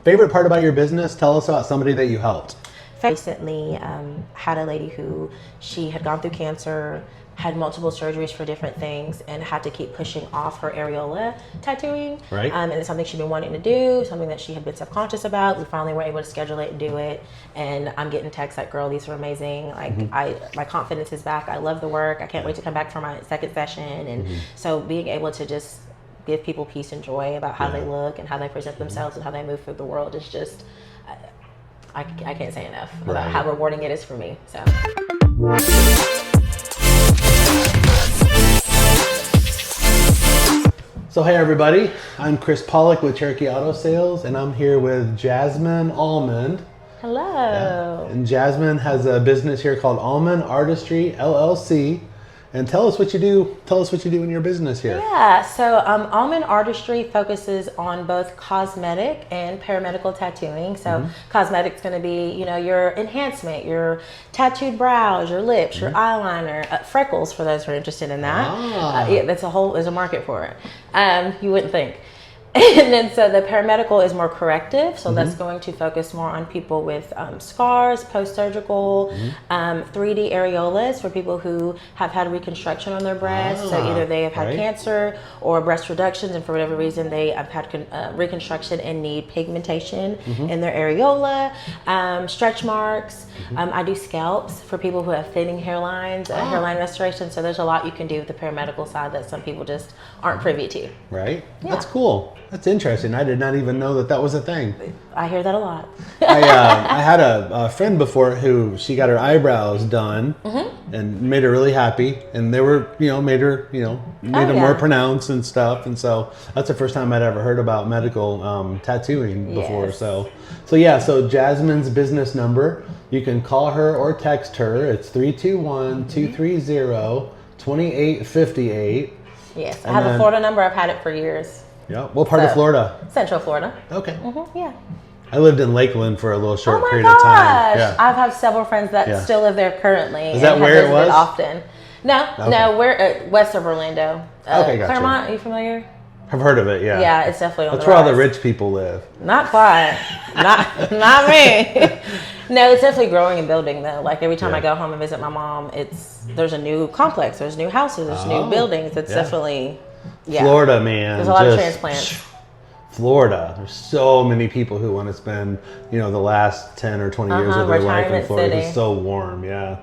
Favorite part about your business? Tell us about somebody that you helped. Recently, had a lady who she had gone through cancer, had multiple surgeries for different things, and had to keep pushing off her areola tattooing. Right. And it's something she'd been wanting to do, something that she had been self-conscious about. We finally were able to schedule it and do it. And I'm getting texts like, girl, these are amazing. Like my confidence is back. I love the work. I can't wait to come back for my second session. And so being able to just give people peace and joy about how they look and how they present themselves and how they move through the world is just, I can't say enough about how rewarding it is for me. So. So hey everybody, I'm Chris Pollock with Cherokee Auto Sales, and I'm here with Jasmine Allmon. Hello. Yeah. And Jasmine has a business here called Allmon Artistry, LLC. And tell us what you do. Tell us what you do in your business here. Yeah, so Allmon Artistry focuses on both cosmetic and paramedical tattooing. So cosmetic's going to be, you know, your enhancement, your tattooed brows, your lips, your eyeliner, freckles for those who are interested in that. Yeah, there's a market for it. You wouldn't think. And then so the paramedical is more corrective, so that's going to focus more on people with scars, post-surgical, 3D areolas for people who have had reconstruction on their breasts. So either they have had cancer or breast reductions, and for whatever reason they have had reconstruction and need pigmentation in their areola, stretch marks. I do scalps for people who have thinning hairlines, hairline restoration. So there's a lot you can do with the paramedical side that some people just aren't privy to. Right? Yeah. That's cool. That's interesting. I did not even know that was a thing. I hear that a lot. I had a friend before who she got her eyebrows done and made her really happy, and they were, made them more pronounced and stuff. And so that's the first time I'd ever heard about medical tattooing before. Yes. So Jasmine's business number, you can call her or text her. It's 321-230-2858. Yes, I have a Florida number. I've had it for years. Yeah. What part of Florida? Central Florida. Okay. Yeah. I lived in Lakeland for a little short period of time. Yeah. I've had several friends that still live there currently. Is that where it was? Often. No, we're west of Orlando. Okay, gotcha. Claremont, are you familiar? I've heard of it, yeah. Yeah, it's definitely on That's the where all rise. the rich people live. Not quite. not me. No, it's definitely growing and building though. Like every time I go home and visit my mom, there's a new complex, there's new houses, there's new buildings. It's definitely Florida, man. There's a lot of transplants. Florida. There's so many people who want to spend, the last 10 or 20 years of their life in Florida. It's so warm, yeah.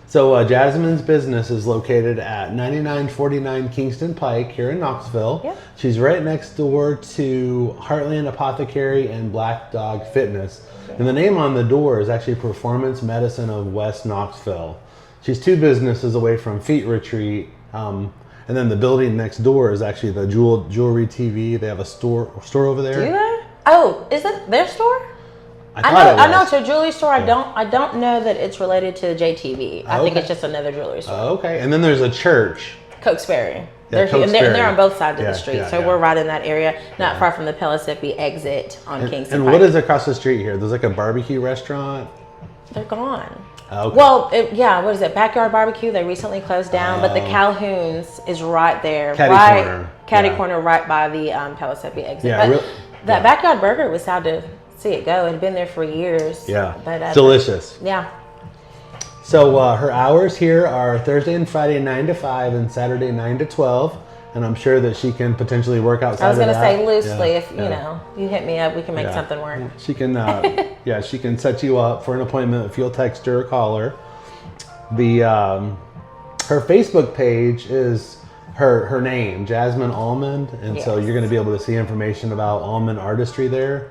So Jasmine's business is located at 9949 Kingston Pike here in Knoxville. Yep. She's right next door to Heartland Apothecary and Black Dog Fitness. And the name on the door is actually Performance Medicine of West Knoxville. She's 2 businesses away from Feet Retreat. And then the building next door is actually the Jewelry TV. They have a store over there. Do they? Oh, is it their store? I know it's a jewelry store. Yeah. I don't know that it's related to JTV. I think it's just another jewelry store. Okay. And then there's a church. Cokesbury. Yeah, they're on both sides of the street. So we're right in that area, not far from the Pellissippi exit on Kingston And Pike. what is across the street here? There's like a barbecue restaurant. They're gone. Okay. Well, what is it? Backyard Barbecue. They recently closed down, but the Calhoun's is right there. Caddy corner right by the Pellissippi exit. Yeah, that Backyard Burger was sad to see it go. It had been there for years. Yeah, but, delicious. Yeah. So her hours here are Thursday and Friday 9 to 5 and Saturday 9 to 12. And I'm sure that she can potentially work outside. I was going to say loosely, if you hit me up, we can make something work. She can, she can set you up for an appointment if you'll text her or call her. Her Facebook page is her name, Jasmine Allmon, and so you're going to be able to see information about Allmon Artistry there.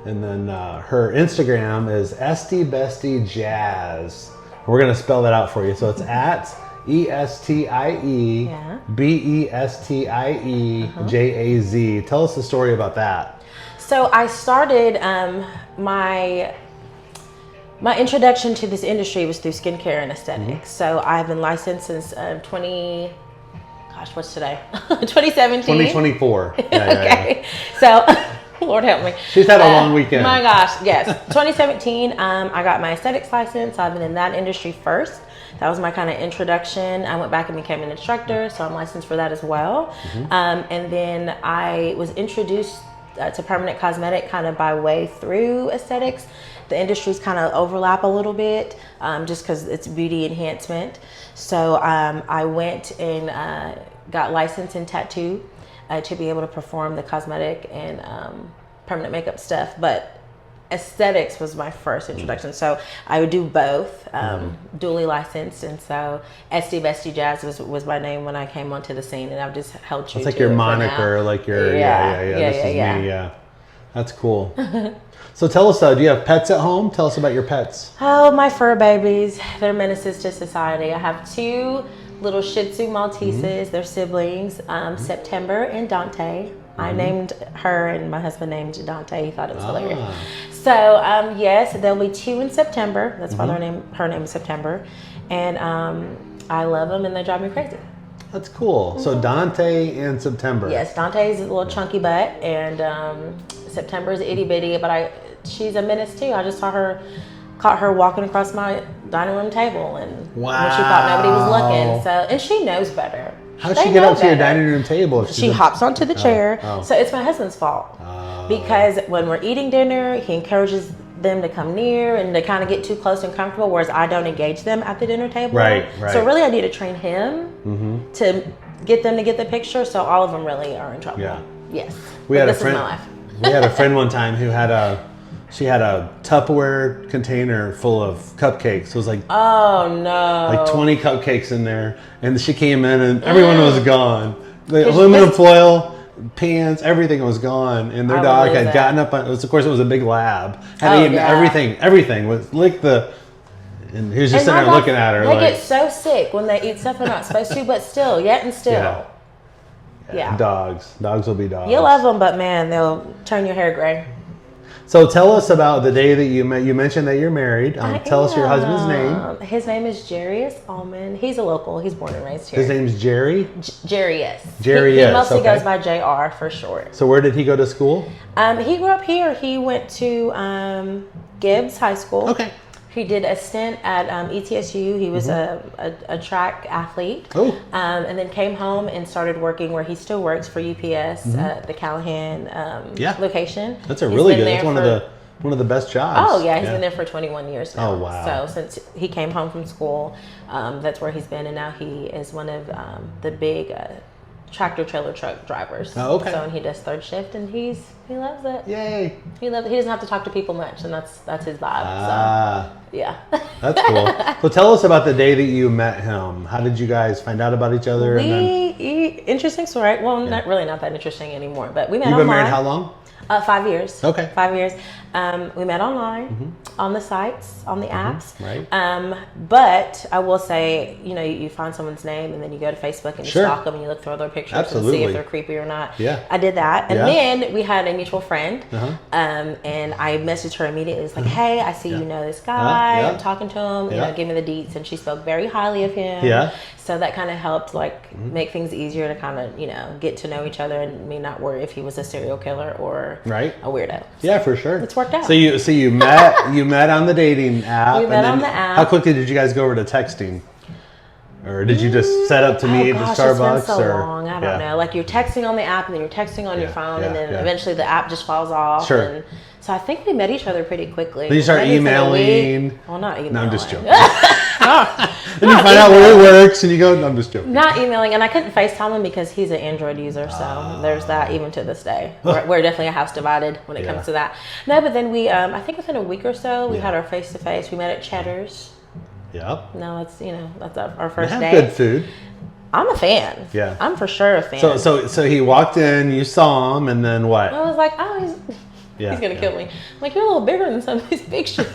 And then her Instagram is estibestijazz. We're going to spell that out for you. So it's at ESTIEBESTIEJAZ. Tell us the story about that. So I started my introduction to this industry was through skincare and aesthetics. So I've been licensed since 2017. 2024. Okay. So Lord help me. She's had a long weekend. My gosh, yes. 2017, I got my aesthetics license. I've been in that industry first. That was my kind of introduction. I went back and became an instructor, so I'm licensed for that as well. And then I was introduced to permanent cosmetic kind of by way through aesthetics. The industries kind of overlap a little bit, just because it's beauty enhancement. So I went and got licensed in tattoo to be able to perform the cosmetic and permanent makeup stuff. But aesthetics was my first introduction. So I would do both, dually licensed. And so Esty Bestie Jazz was my name when I came onto the scene, and I've just held true to it. It's like your moniker, like your, this is me, That's cool. So tell us, do you have pets at home? Tell us about your pets. Oh, my fur babies. They're menaces to society. I have 2 little Shih Tzu Malteses. They're siblings, September and Dante. I named her, and my husband named Dante. He thought it was hilarious. So yes, there'll be 2 in September. That's why her name is September. And I love them, and they drive me crazy. That's cool. So Dante and September. Yes, Dante's a little chunky butt, and September is itty bitty, but she's a menace too. I just caught her walking across my dining room table, and when she thought nobody was looking. So, and she knows better. How'd she get up to your dining room table? She hops onto the chair. So it's my husband's fault. Because when we're eating dinner, he encourages them to come near and to kind of get too close and comfortable, whereas I don't engage them at the dinner table. Right. So really I need to train him to get them to get the picture, so all of them really are in trouble. Yeah. Yes. We had this is my life. We had a friend one time who had she had a Tupperware container full of cupcakes. It was like, oh no, like 20 cupcakes in there, and she came in and everyone was gone. The aluminum foil, pans, everything was gone, and their dog had gotten up on. Of course, it was a big lab. Had eaten everything. Everything was licked the. And he was just sitting there looking at her. They get so sick when they eat stuff they're not supposed to, but still, Yeah. Dogs will be dogs. You love them, but man, they'll turn your hair gray. So tell us about the day that you met. You mentioned that you're married. Tell us your husband's name. His name is Jasmine Allmon. He's a local. He's born and raised here. His name's Jerry? Jarius. Jarius. He mostly goes by JR for short. So where did he go to school? He grew up here. He went to Gibbs High School. Okay. He did a stint at ETSU. He was a track athlete. Oh. And then came home and started working where he still works for UPS, the Callahan location. That's a really good. That's one of the best jobs. Oh yeah, he's been there for 21 years now. Oh wow. So since he came home from school, that's where he's been, and now he is one of the big tractor trailer truck drivers. Oh, okay. So and he does third shift, and he loves it. Yay. He loves it. He doesn't have to talk to people much, and that's his vibe. So yeah. That's cool. So tell us about the day that you met him. How did you guys find out about each other? Interesting story. Well, not that interesting anymore, but we met online. You've been married how long? 5 years. Okay. 5 years. We met online, on the sites, on the apps. Right. But I will say, you find someone's name and then you go to Facebook and you stalk them and you look through their pictures and see if they're creepy or not. Yeah. I did that. And then we had a mutual friend. And I messaged her immediately. It's like, hey, I see you know this guy. I'm talking to him. Give me the deets. And she spoke very highly of him. Yeah. So that kind of helped make things easier to kind of, get to know each other and me not worry if he was a serial killer or a weirdo. So yeah, for sure. It's worked out. So you met on the dating app. We met on the app. How quickly did you guys go over to texting? Or did you just set up to meet at Starbucks? It's been so long. I don't know. Like you're texting on the app and then you're texting on your phone and then eventually the app just falls off. Sure. And so I think we met each other pretty quickly. Then you start emailing. Well, not emailing. No, I'm just joking. Then you find out where it works and you go, no, I'm just joking. Not emailing, and I couldn't FaceTime him because he's an Android user, so there's that even to this day. We're definitely a house divided when it comes to that. No, but then we, I think within a week or so, we had our face-to-face. We met at Cheddar's. Yep. No, it's, that's our first they have date. good food. I'm a fan. Yeah. I'm for sure a fan. So he walked in, you saw him, and then what? I was like, oh, he's going to kill me. I'm like, you're a little bigger than some of these pictures.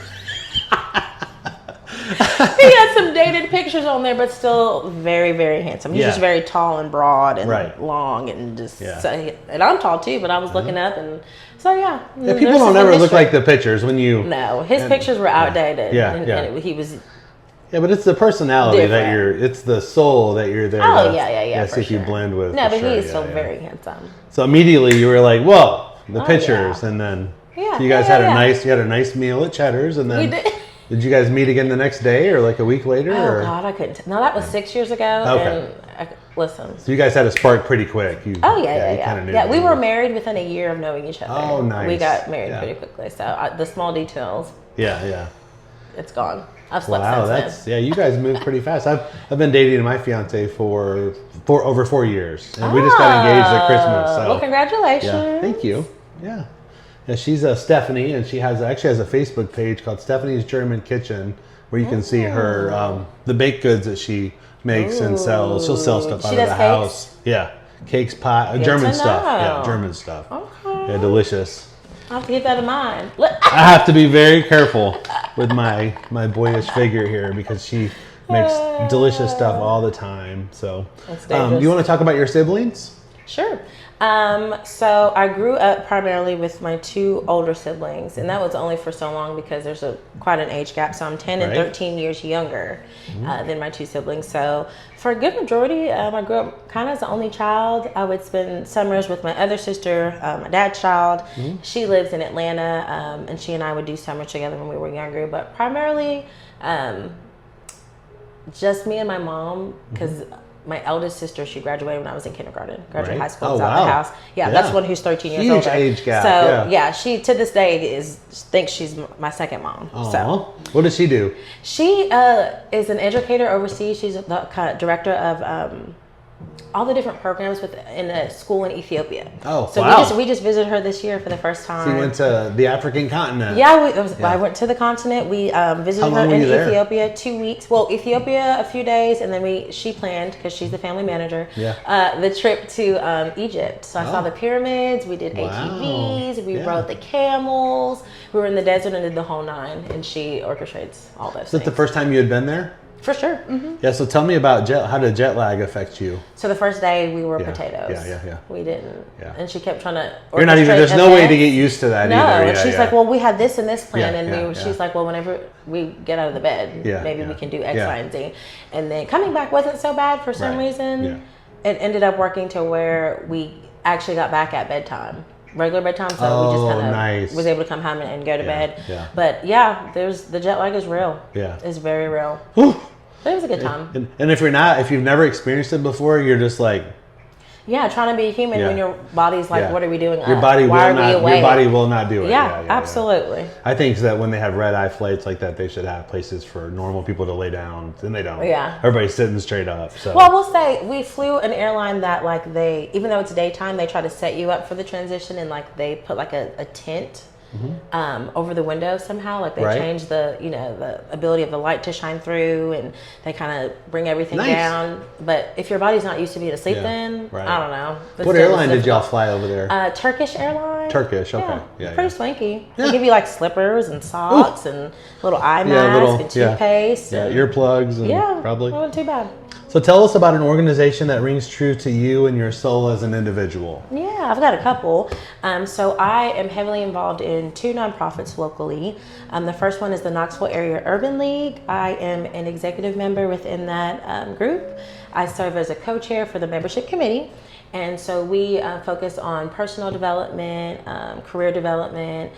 He had some dated pictures on there, but still very, very handsome. He's just very tall and broad and long and just. So, and I'm tall too, but I was looking up and so Yeah, people don't ever look like the pictures when you. No, his pictures were outdated. And he was. Yeah, but it's the personality different. it's the soul that you're there. Oh yeah. See if you blend with. No, but he is still very handsome. So immediately you were like, whoa, the pictures, and then so you guys had a nice meal at Cheddar's, and then. We did. Did you guys meet again the next day or like a week later? Oh God, I couldn't. No, that was 6 years ago. Okay. And listen. So you guys had a spark pretty quick. Yeah. We were married within a year of knowing each other. Oh, nice. We got married pretty quickly. So the small details. Yeah. It's gone. I've slept since then. You guys moved pretty fast. I've been dating my fiance for over 4 years, and we just got engaged at Christmas. So. Well, congratulations. Yeah, thank you. Yeah, she's Stephanie, and she actually has a Facebook page called Stephanie's German Kitchen, where you can see her the baked goods that she makes and sells. She'll sell stuff out of the house. Yeah, cakes, pie, German stuff. Yeah, German stuff. Okay. Yeah, delicious. I'll have to keep that in mind. I have to be very careful with my boyish figure here because she makes delicious stuff all the time. So, you want to talk about your siblings? Sure. So I grew up primarily with my 2 older siblings, and that was only for so long because there's quite an age gap. So I'm 10 and 13 years younger than my 2 siblings. So for a good majority, I grew up kind of as the only child. I would spend summers with my other sister, my dad's child. She lives in Atlanta, and she and I would do summers together when we were younger. But primarily, just me and my mom, because my eldest sister, she graduated when I was in kindergarten. Graduated high school, was out the house. Yeah, that's the one who's 13 years older. Huge age gap. So she to this day thinks she's my second mom. Aww. So what does she do? She is an educator overseas. She's the director of all the different programs in a school in Ethiopia. Oh, so wow. we just visited her this year for the first time. So you went to the African continent. Yeah, I went to the continent. We visited her in Ethiopia 2 weeks. Well, Ethiopia a few days, and then she planned, because she's the family manager, the trip to Egypt. So I saw the pyramids. We did ATVs. We rode the camels. We were in the desert and did the whole 9. And she orchestrates all those. Is that the first time you had been there? For sure. Yeah, so tell me about how did jet lag affect you? So the first day we were potatoes. Yeah. We didn't. Yeah. And she kept trying to You're not even, there's no way to get used to that either. No, and she's like, well, we had this and this plan, and she's like, well, whenever we get out of the bed, maybe we can do X, Y, and Z. And then coming back wasn't so bad for some reason. Yeah. It ended up working to where we actually got back at bedtime. Regular bedtime, so we just kind of was able to come home and go to bed. Yeah. But the jet lag is real. Yeah. It's very real. But it was a good time. And if you've never experienced it before, you're just like, trying to be human when your body's like, what are we doing? Your body will not do it. Yeah, absolutely. I think that when they have red eye flights like that, they should have places for normal people to lay down, and they don't. Yeah. Everybody's sitting straight up. So. Well, we'll say we flew an airline that even though it's daytime, they try to set you up for the transition, and they put a tent over the window somehow. They change the ability of the light to shine through, and they kind of bring everything down. But if your body's not used to being asleep, then I don't know. What airline did y'all fly over there? Turkish Airlines. Turkish, okay. Yeah, pretty swanky. They give you slippers and socks and little eye mask and toothpaste. Yeah, earplugs and probably. It wasn't too bad. So tell us about an organization that rings true to you and your soul as an individual. Yeah, I've got a couple. So I am heavily involved in 2 nonprofits locally. The first one is the Knoxville Area Urban League. I am an executive member within that group. I serve as a co-chair for the membership committee. And so we focus on personal development, career development,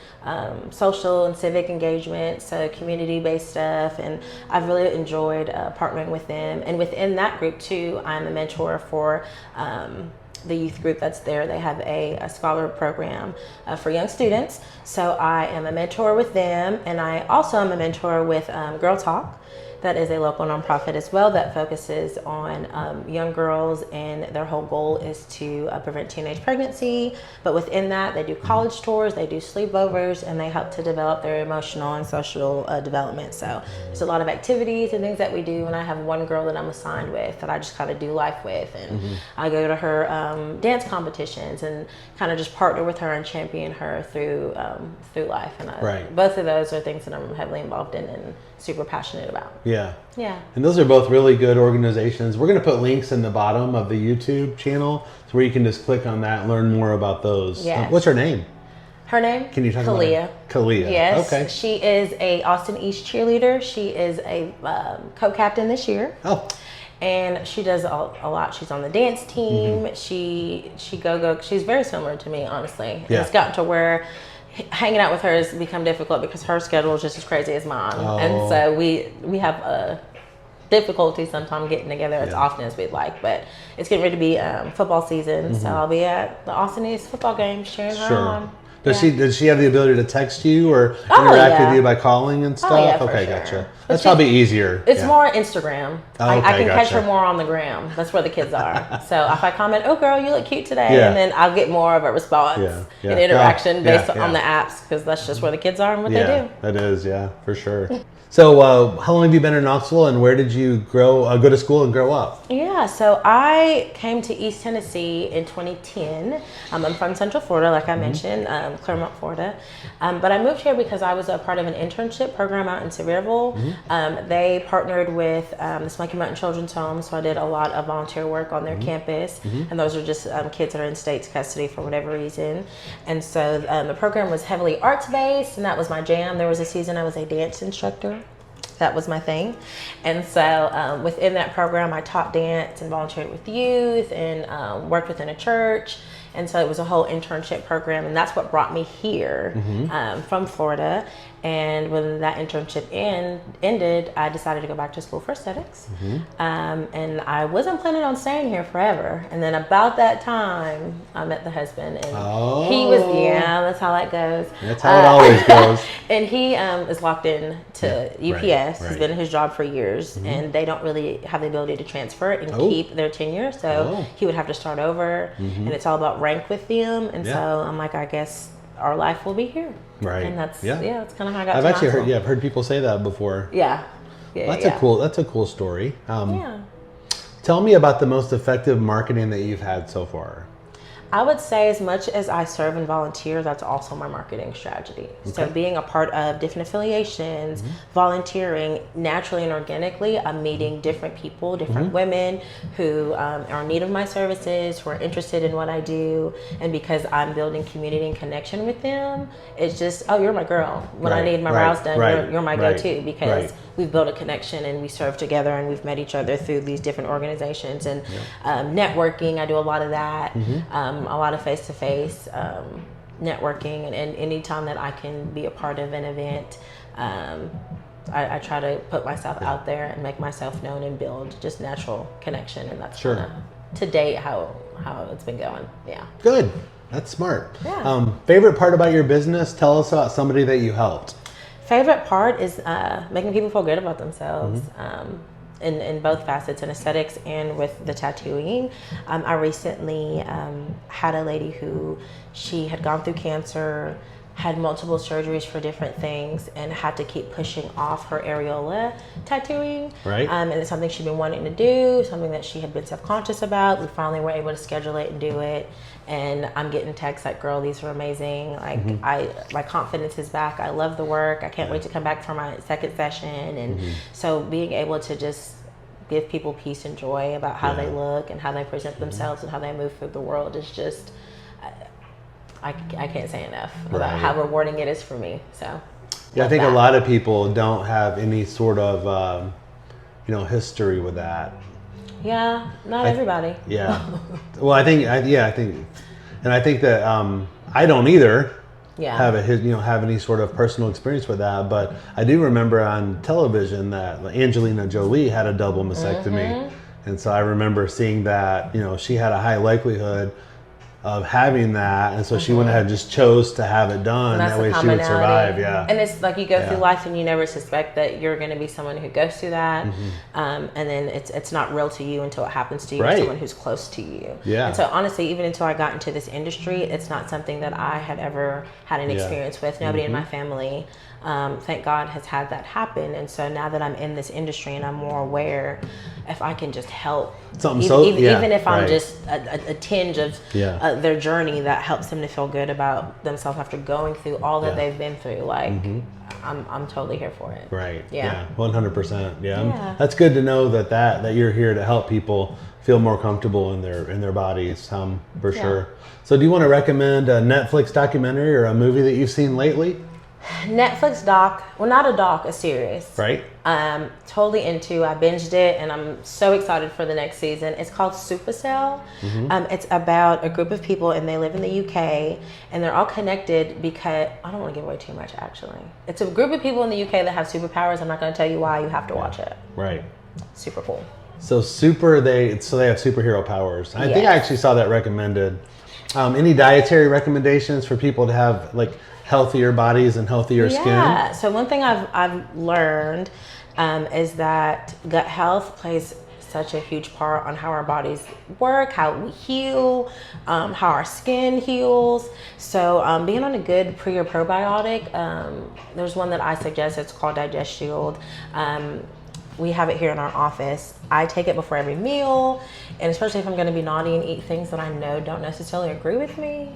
social and civic engagement, so community-based stuff. And I've really enjoyed partnering with them. And within that group too, I'm a mentor for the youth group that's there. They have a scholar program for young students. So I am a mentor with them. And I also am a mentor with Girl Talk. That is a local nonprofit as well that focuses on young girls, and their whole goal is to prevent teenage pregnancy. But within that, they do college tours, they do sleepovers, and they help to develop their emotional and social development. So there's a lot of activities and things that we do, and I have one girl that I'm assigned with that I just kind of do life with, and I go to her dance competitions and kind of just partner with her and champion her through life. And both of those are things that I'm heavily involved in and super passionate about. Yeah. And those are both really good organizations. We're going to put links in the bottom of the YouTube channel so where you can just click on that and learn more about those. Yeah. What's her name? Her name? Can you talk Kalia. about her? Kalia. Yes. Okay. She is a Austin East cheerleader. She is a co-captain this year. Oh. And she does a lot. She's on the dance team. She go. She's very similar to me, honestly. And it's gotten to where hanging out with her has become difficult because her schedule is just as crazy as mine. And so we have difficulty sometimes getting together as often as we'd like. But it's getting ready to be football season, so I'll be at the Austin East football game cheering her on. Does she have the ability to text you or interact with you by calling and stuff? Oh, yeah, okay, sure. gotcha. That's probably easier. It's more Instagram. Oh, okay, I can catch her more on the gram. That's where the kids are. So if I comment, "Oh, girl, you look cute today," and then I'll get more of a response and interaction based on the apps, because that's just where the kids are and what they do. That is, for sure. So how long have you been in Knoxville, and where did you go to school and grow up? Yeah, so I came to East Tennessee in 2010. I'm from Central Florida, like I mentioned, Clermont, Florida. But I moved here because I was a part of an internship program out in Sevierville. They partnered with the Smoky Mountain Children's Home, so I did a lot of volunteer work on their campus. And those are just kids that are in state's custody for whatever reason. And so the program was heavily arts-based, and that was my jam. There was a season I was a dance instructor. That was my thing. And so within that program, I taught dance and volunteered with youth and worked within a church. And so it was a whole internship program, and that's what brought me here from Florida. And when that internship ended, I decided to go back to school for aesthetics. And I wasn't planning on staying here forever. And then about that time, I met the husband, and he was, that's how that goes. That's how it always goes. And he is locked in to UPS. He's been in his job for years, and they don't really have the ability to transfer it and keep their tenure. So he would have to start over, and it's all about rank with them. And so I'm like, I guess our life will be here. Right. And that's that's kind of how I got I've to actually Knoxville. I've heard people say that before. That's a cool story. Tell me about the most effective marketing that you've had so far. I would say, as much as I serve and volunteer, that's also my marketing strategy. So being a part of different affiliations, volunteering, naturally and organically, I'm meeting different people, different women who are in need of my services, who are interested in what I do. And because I'm building community and connection with them, it's just, oh, you're my girl. When I need my brows done, you're my go-to, because we've built a connection and we serve together and we've met each other through these different organizations. And networking, I do a lot of that. A lot of face-to-face networking, and anytime that I can be a part of an event, I try to put myself out there and make myself known and build just natural connection, and that's kind of to date how it's been going. Good. That's smart. Favorite part about your business? Tell us about somebody that you helped. Favorite part is making people feel good about themselves. In both facets, in aesthetics and with the tattooing. I recently had a lady who, she had gone through cancer, had multiple surgeries for different things, and had to keep pushing off her areola tattooing. And it's something she'd been wanting to do, something that she had been self-conscious about. We finally were able to schedule it and do it. And I'm getting texts like, girl, these are amazing. Like, my confidence is back. I love the work. I can't wait to come back for my second session. And so being able to just give people peace and joy about how they look and how they present themselves and how they move through the world is just, I can't say enough about how rewarding it is for me. So I think a lot of people don't have any sort of history with that. Not everybody. Well, I think that I don't either have any sort of personal experience with that, but I do remember on television that Angelina Jolie had a double mastectomy, and so I remember seeing that she had a high likelihood of having that, and so she went ahead and just chose to have it done. That way she would survive. And it's like you go through life and you never suspect that you're going to be someone who goes through that, and then it's not real to you until it happens to you, or someone who's close to you. And so honestly, even until I got into this industry, it's not something that I had ever had an experience with. Nobody in my family, thank God, has had that happen. And so now that I'm in this industry and I'm more aware, if I can just help, even if I'm just a tinge of their journey that helps them to feel good about themselves after going through all that they've been through, like I'm totally here for it. 100%. That's good to know that you're here to help people feel more comfortable in their bodies, for sure. So do you want to recommend a Netflix documentary or a movie that you've seen lately? Netflix doc, well, not a doc, a series. Totally into. I binged it and I'm so excited for the next season. It's called Supercell. It's about a group of people and they live in the UK and they're all connected because, I don't want to give away too much actually. It's a group of people in the UK that have superpowers. I'm not going to tell you why, you have to watch it. super cool. So they have superhero powers. I think I actually saw that recommended. Any dietary recommendations for people to have like healthier bodies and healthier skin? Yeah. So one thing I've learned is that gut health plays such a huge part on how our bodies work, how we heal, how our skin heals. So being on a good pre or probiotic, there's one that I suggest. It's called Digest Shield. We have it here in our office. I take it before every meal, and especially if I'm going to be naughty and eat things that I know don't necessarily agree with me,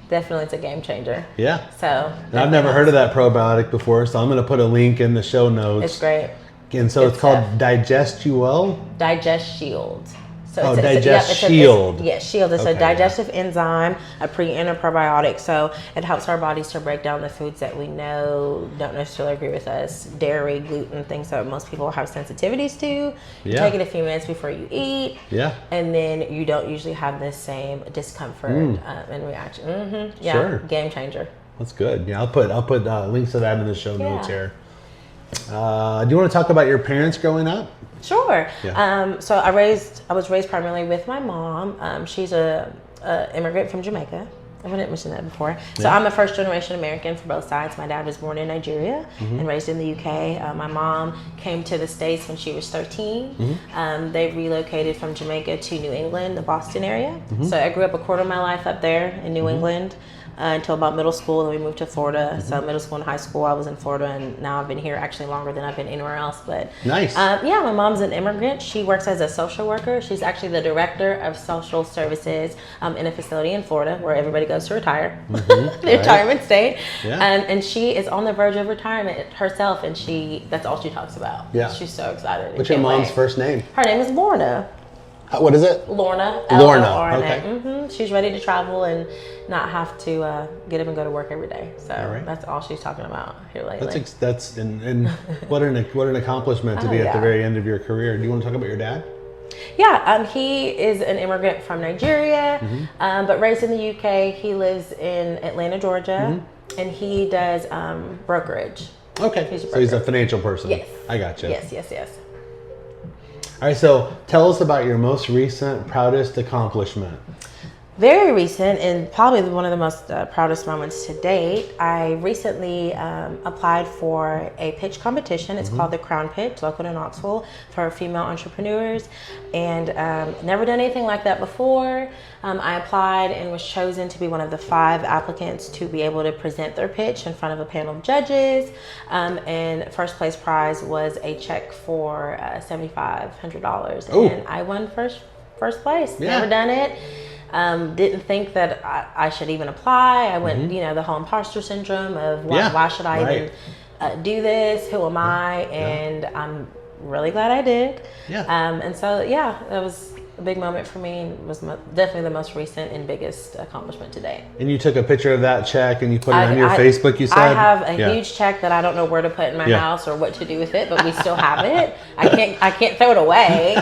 definitely it's a game changer. Yeah. So I've never heard of that probiotic before, so I'm going to put a link in the show notes. It's great. And so it's called Digest Shield? Digest Shield. So Digest Shield. Shield. It's a digestive enzyme, a pre and a probiotic. So it helps our bodies to break down the foods that we know don't necessarily agree with us. Dairy, gluten, things that most people have sensitivities to. You take it a few minutes before you eat. Yeah. And then you don't usually have the same discomfort and reaction. Sure. Game changer. That's good. Yeah, I'll put links to that in the show notes here. Do you want to talk about your parents growing up? Sure. Yeah. So I was raised primarily with my mom. She's a immigrant from Jamaica. I didn't mention that before. So I'm a first generation American for both sides. My dad was born in Nigeria and raised in the UK. My mom came to the States when she was 13. They relocated from Jamaica to New England, the Boston area. So I grew up a quarter of my life up there in New England. Until about middle school, then we moved to Florida. So middle school and high school, I was in Florida, and now I've been here actually longer than I've been anywhere else. But nice. My mom's an immigrant. She works as a social worker. She's actually the director of social services in a facility in Florida where everybody goes to retire, the retirement state. Yeah. And she is on the verge of retirement herself, and that's all she talks about. Yeah. She's so excited. What's your mom's first name? Her name is Lorna. What is it? Lorna. Lorna. Okay. She's ready to travel and not have to get up and go to work every day. So that's all she's talking about here lately. That's and what an accomplishment to be at the very end of your career. Do you want to talk about your dad? Yeah, he is an immigrant from Nigeria, but raised in the UK. He lives in Atlanta, Georgia, and he does brokerage. Okay, so he's a financial person. Yes. I gotcha. Yes. All right, so tell us about your most recent, proudest accomplishment. Very recent, and probably one of the most proudest moments to date. I recently applied for a pitch competition. It's called the Crown Pitch, local to Knoxville, for female entrepreneurs, and never done anything like that before. I applied and was chosen to be one of the 5 applicants to be able to present their pitch in front of a panel of judges. And first place prize was a check for $7,500, and I won first place. Yeah. Never done it. Didn't think that I should even apply. I went, the whole imposter syndrome of why should I even do this? Who am I? And I'm really glad I did. Yeah. And so, that was a big moment for me, and was definitely the most recent and biggest accomplishment to date. And you took a picture of that check and you put it on your Facebook, you said? I have a huge check that I don't know where to put in my house or what to do with it, but we still have it. I can't throw it away.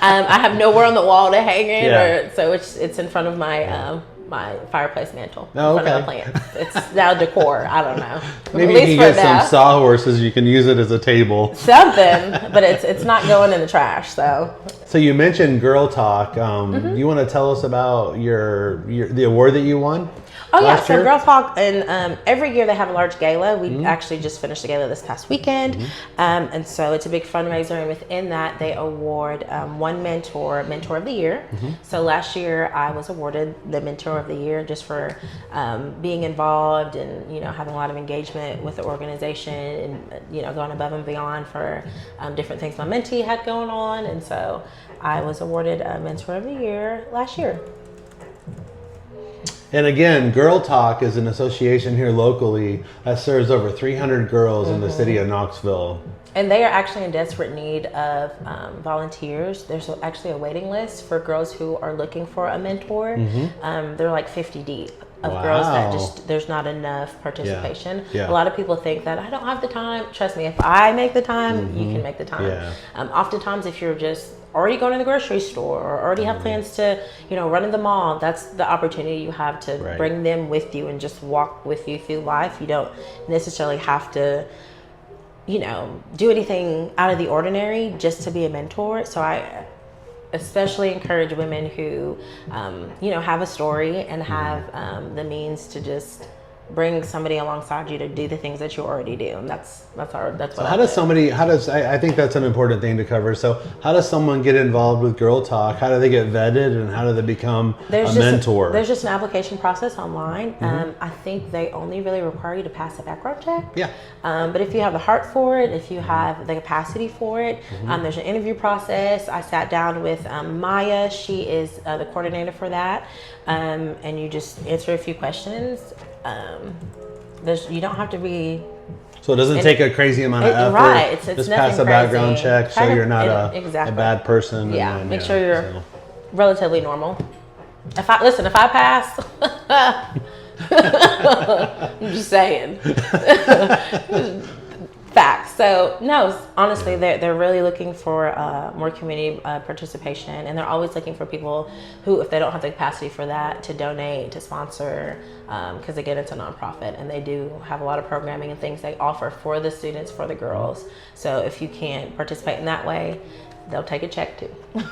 I have nowhere on the wall to hang it, so it's in front of my my fireplace mantle. In front of my plants. It's now decor. I don't know. Maybe you can get some sawhorses. You can use it as a table. Something, but it's not going in the trash. So you mentioned Girl Talk. You want to tell us about the award that you won? Oh yeah, so Girl Talk, and every year they have a large gala. We actually just finished the gala this past weekend, and so it's a big fundraiser. And within that, they award one mentor of the year. So last year, I was awarded the Mentor of the Year just for being involved and having a lot of engagement with the organization and going above and beyond for different things my mentee had going on. And so I was awarded a Mentor of the Year last year. And again, Girl Talk is an association here locally that serves over 300 girls in the city of Knoxville. And they are actually in desperate need of volunteers. There's actually a waiting list for girls who are looking for a mentor. They're like 50 deep of girls that there's not enough participation. A lot of people think that I don't have the time. Trust me, if I make the time, you can make the time. Oftentimes, if you're just already going to the grocery store or already have plans to, run in the mall, that's the opportunity you have to bring them with you and just walk with you through life. You don't necessarily have to do anything out of the ordinary just to be a mentor. So I especially encourage women who, have a story and have the means to just bring somebody alongside you to do the things that you already do. And that's what I think that's an important thing to cover. So how does someone get involved with Girl Talk? How do they get vetted, and how do they become a mentor? There's just an application process online. I think they only really require you to pass a background check. Yeah. But if you have the heart for it, if you have the capacity for it, there's an interview process. I sat down with Maya. She is the coordinator for that. And you just answer a few questions. You don't have to be. So it doesn't take a crazy amount of effort. Right. It's just pass a background check, so you're not a bad person. Yeah. Make sure you're relatively normal. If I pass, I'm just saying. Facts. So no, honestly, they're really looking for more community participation, and they're always looking for people who, if they don't have the capacity for that, to donate, to sponsor, because again, it's a nonprofit, and they do have a lot of programming and things they offer for the students, for the girls. So if you can't participate in that way, they'll take a check too. You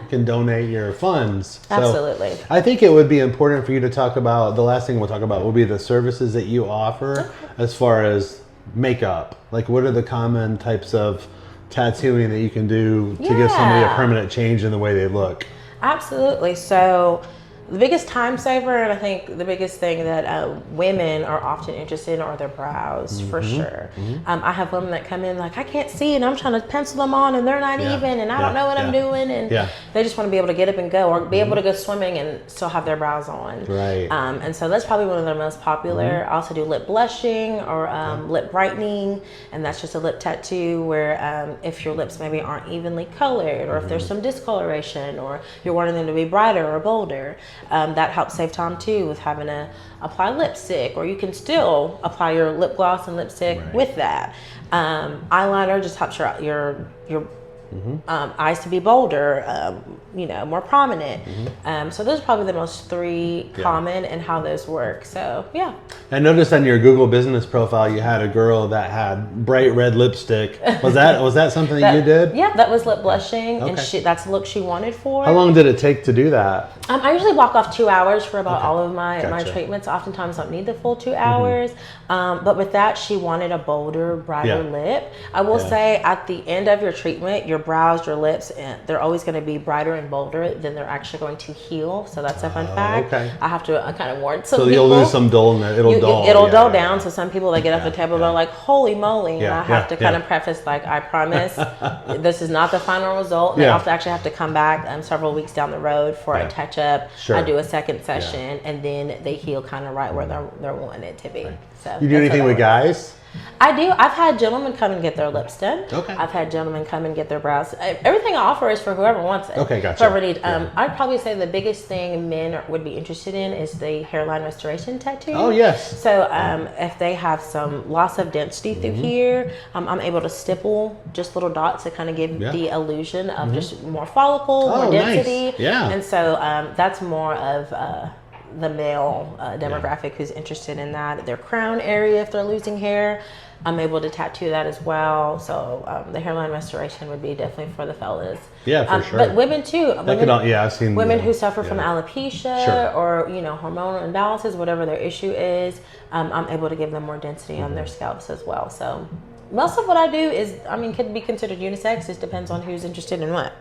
can donate your funds. Absolutely. So I think it would be important for you to talk about, the last thing we'll talk about will be the services that you offer as far as makeup. Like, what are the common types of tattooing that you can do to give somebody a permanent change in the way they look? Absolutely. So the biggest time saver, and I think the biggest thing that women are often interested in, are their brows, for sure. I have women that come in like, I can't see, and I'm trying to pencil them on, and they're not even, and I don't know what I'm doing, and they just want to be able to get up and go, or be able to go swimming and still have their brows on. Right. And so that's probably one of the most popular. I also do lip blushing or lip brightening, and that's just a lip tattoo where if your lips maybe aren't evenly colored, or if there's some discoloration, or you're wanting them to be brighter or bolder. That helps save time too, with having to apply lipstick, or you can still apply your lip gloss and lipstick with that. Eyeliner just helps your eyes to be bolder, more prominent. So those are probably the most three common, and how those work. So I noticed on your Google business profile you had a girl that had bright red lipstick. Was that something that you did? Yeah, that was lip blushing, and that's the look she wanted for. How long did it take to do that? I usually walk off 2 hours for about all of my treatments. Oftentimes don't need the full 2 hours. But with that, she wanted a bolder, brighter lip. I will say, at the end of your treatment, your brows, your lips, they're always going to be brighter and bolder than they're actually going to heal. So that's a fun fact. I have to kind of warn some people. So you'll lose some dullness. It'll dull down. So some people, they get off the table, they're like, holy moly. And I have to kind of preface, like, I promise this is not the final result. And I actually have to come back several weeks down the road for a touch-up. I do a second session, and then they heal kind of right where they're wanting it to be. So you do anything with guys? I do. I've had gentlemen come and get their lips done. I've had gentlemen come and get their brows. Everything I offer is for whoever wants it. Gotcha. Whoever needs. I'd probably say the biggest thing men would be interested in is the hairline restoration tattoo. Oh, yes. So if they have some loss of density through here, I'm able to stipple just little dots to kind of give the illusion of just more follicle, more density. Nice. Yeah. And so that's more of the male demographic who's interested in that. Their crown area, if they're losing hair, I'm able to tattoo that as well. So the hairline restoration would be definitely for the fellas. Yeah, for sure. But women too. I've seen women who suffer from alopecia or hormonal imbalances, whatever their issue is. I'm able to give them more density on their scalps as well. So most of what I do is, could be considered unisex. It depends on who's interested in what.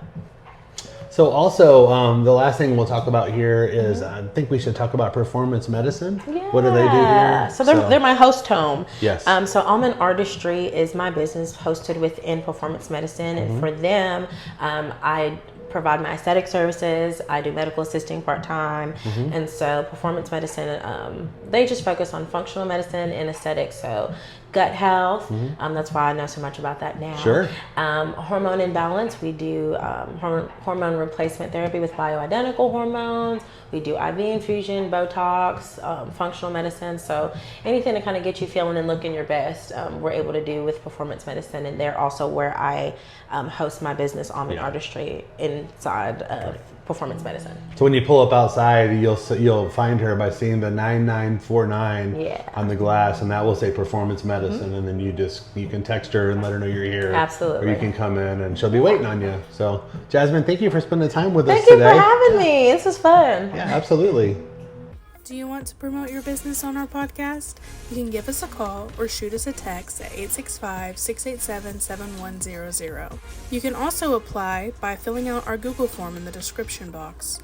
So also, the last thing we'll talk about here is, I think we should talk about performance medicine. Yeah. What do they do here? So they're my host home. Yes. So Allmon Artistry is my business hosted within performance medicine. And for them, I provide my aesthetic services. I do medical assisting part-time. And so performance medicine, they just focus on functional medicine and aesthetics. So gut health, that's why I know so much about that now. Sure. Hormone imbalance, we do hormone replacement therapy with bioidentical hormones. We do IV infusion, Botox, functional medicine. So anything to kind of get you feeling and looking your best, we're able to do with performance medicine. And they're also where I host my business, Allmon Artistry, inside of performance medicine. So when you pull up outside, you'll find her by seeing the 9949 on the glass, and that will say performance medicine. Madison, and then you can text her and let her know you're here. Absolutely. Or you can come in and she'll be waiting on you. So Jasmine, thank you for spending time with us today. Thank you for having me. This was fun. Yeah, absolutely. Do you want to promote your business on our podcast? You can give us a call or shoot us a text at 865-687-7100. You can also apply by filling out our Google form in the description box.